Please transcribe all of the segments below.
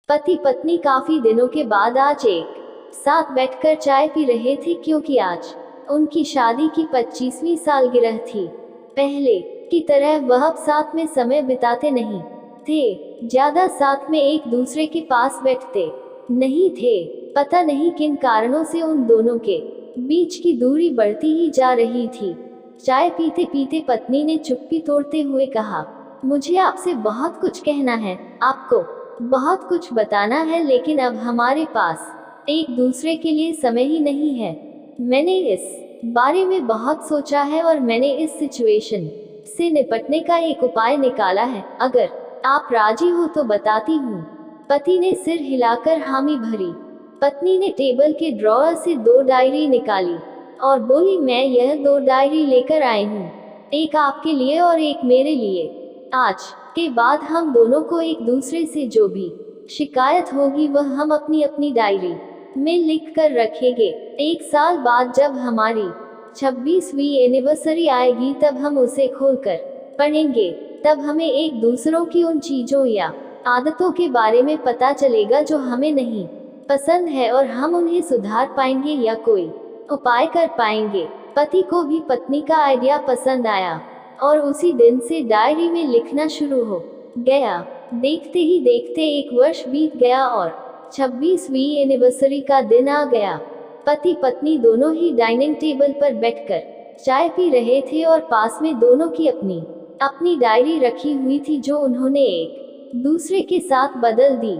पति पत्नी काफी दिनों के बाद आज एक साथ बैठकर चाय पी रहे थे, क्योंकि आज उनकी शादी की 25वीं सालगिरह थी। पहले की तरह वह अब साथ में समय बिताते नहीं थे, ज्यादा साथ में एक दूसरे के पास बैठते नहीं थे। पता नहीं किन कारणों से उन दोनों के बीच की दूरी बढ़ती ही जा रही थी। चाय पीते पीते पत्नी ने चुप्पी तोड़ते हुए कहा, मुझे आपसे बहुत कुछ कहना है, आपको बहुत कुछ बताना है, लेकिन अब हमारे पास एक दूसरे के लिए समय ही नहीं है। मैंने इस बारे में बहुत सोचा है और मैंने इस सिचुएशन से निपटने का एक उपाय निकाला है। अगर आप राजी हो तो बताती हूँ। पति ने सिर हिलाकर हामी भरी। पत्नी ने टेबल के ड्रॉअर से 2 डायरी निकाली और बोली, मैं यह 2 डायरी लेकर आई हूँ, एक आपके लिए और एक मेरे लिए। आज के बाद हम दोनों को एक दूसरे से जो भी शिकायत होगी वह हम अपनी अपनी डायरी में लिख कर रखेंगे। 1 साल बाद जब हमारी 26वीं एनिवर्सरी आएगी तब हम उसे खोलकर पढ़ेंगे। तब हमें एक दूसरों की उन चीजों या आदतों के बारे में पता चलेगा जो हमें नहीं पसंद है, और हम उन्हें सुधार पाएंगे या कोई उपाय कर पाएंगे। पति को भी पत्नी का आइडिया पसंद आया और उसी दिन से डायरी में लिखना शुरू हो गया। देखते ही देखते 1 वर्ष बीत गया और 26वीं एनिवर्सरी का दिन आ गया। पति पत्नी दोनों ही डाइनिंग टेबल पर बैठकर चाय पी रहे थे और पास में दोनों की अपनी अपनी डायरी रखी हुई थी, जो उन्होंने एक दूसरे के साथ बदल दी।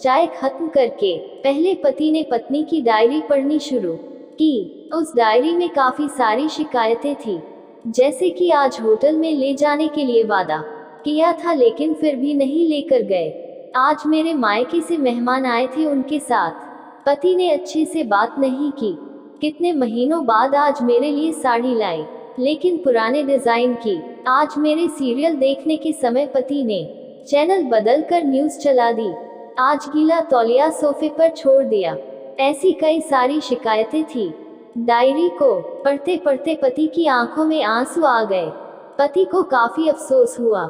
चाय खत्म करके पहले पति ने पत्नी की डायरी पढ़नी शुरू की। उस डायरी में काफी सारी शिकायतें थी, जैसे कि आज होटल में ले जाने के लिए वादा किया था लेकिन फिर भी नहीं लेकर गए। आज मेरे मायके से मेहमान आए थे, उनके साथ पति ने अच्छे से बात नहीं की। कितने महीनों बाद आज मेरे लिए साड़ी लाई, लेकिन पुराने डिजाइन की। आज मेरे सीरियल देखने के समय पति ने चैनल बदलकर न्यूज चला दी। आज गीला तौलिया सोफे पर छोड़ दिया। ऐसी कई सारी शिकायतें थी। डायरी को पढ़ते पढ़ते पति की आंखों में आंसू आ गए। पति को काफी अफसोस हुआ।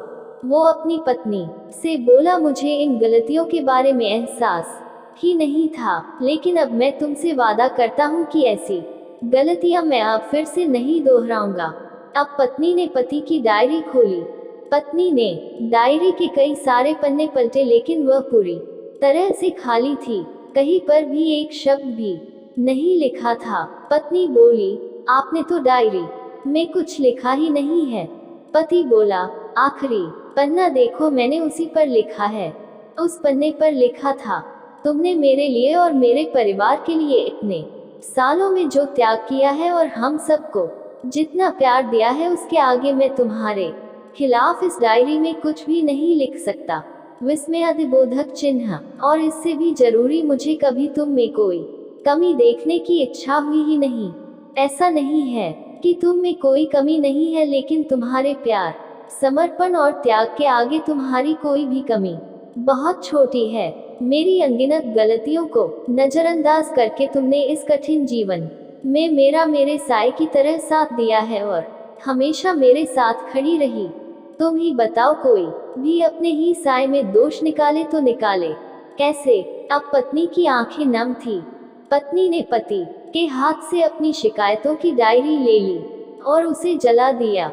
वो अपनी पत्नी से बोला, मुझे इन गलतियों के बारे में एहसास ही नहीं था, लेकिन अब मैं तुमसे वादा करता हूँ कि ऐसी गलतियां मैं अब फिर से नहीं दोहराऊंगा। अब पत्नी ने पति की डायरी खोली। पत्नी ने डायरी के कई सारे पन्ने पलटे, लेकिन वह पूरी तरह से खाली थी। कहीं पर भी एक शब्द भी नहीं लिखा था। पत्नी बोली, आपने तो डायरी में कुछ लिखा ही नहीं है। पति बोला, आखिरी पन्ना देखो, मैंने उसी पर लिखा है। उस पन्ने पर लिखा था, तुमने मेरे लिए और मेरे परिवार के लिए इतने सालों में जो त्याग किया है और हम सबको जितना प्यार दिया है, उसके आगे मैं तुम्हारे खिलाफ इस डायरी में कुछ भी नहीं लिख सकता। विस्मयादिबोधक चिन्ह। और इससे भी जरूरी, मुझे कभी तुम में कोई कमी देखने की इच्छा हुई ही नहीं। ऐसा नहीं है कि तुम में कोई कमी नहीं है, लेकिन तुम्हारे प्यार, समर्पण और त्याग के आगे तुम्हारी कोई भी कमी बहुत छोटी है। मेरी अनगिनत गलतियों को नजरअंदाज करके तुमने इस कठिन जीवन में मेरे साए की तरह साथ दिया है और हमेशा मेरे साथ खड़ी रही। तुम ही बताओ, कोई भी अपने ही साए में दोष निकाले तो निकाले कैसे? अब पत्नी की आंखें नम थी। पत्नी ने पति के हाथ से अपनी शिकायतों की डायरी ले ली और उसे जला दिया।